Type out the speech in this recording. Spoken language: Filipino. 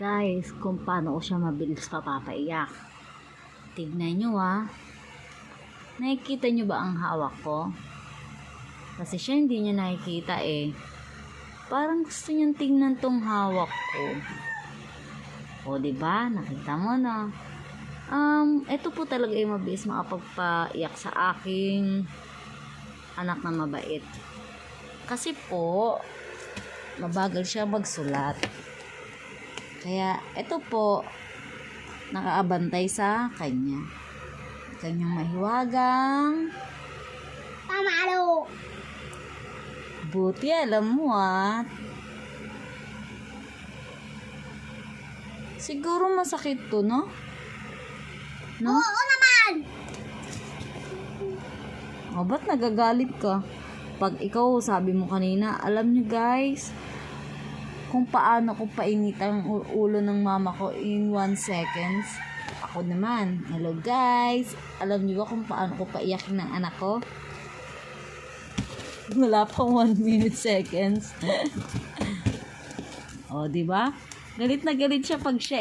Guys, kung paano ko siya mabilis papapaiyak. Tignan nyo Nakikita nyo ba ang hawak ko? Kasi siya hindi niya nakikita eh. Parang gusto niyang tingnan tong hawak ko. O diba? Nakita mo na. Ito po talaga yung mabilis makapagpaiyak sa aking anak na mabait. Kasi po, mabagal siya magsulat. Kaya, ito po, nakaabantay sa kanya. Kanyang mahiwagang Pamalo. buti alam mo siguro masakit to, no? No? Oo naman. O, ba't nagagalit ka? Pag ikaw, sabi mo kanina, alam nyo guys, kung paano ko painitan ang ulo ng mama ko in 1 seconds. Ako naman, hello guys, alam nyo ba kung paano ko paiyakin ng anak ko? Wala pang 1 minute seconds. O, diba? Galit na galit siya pag siya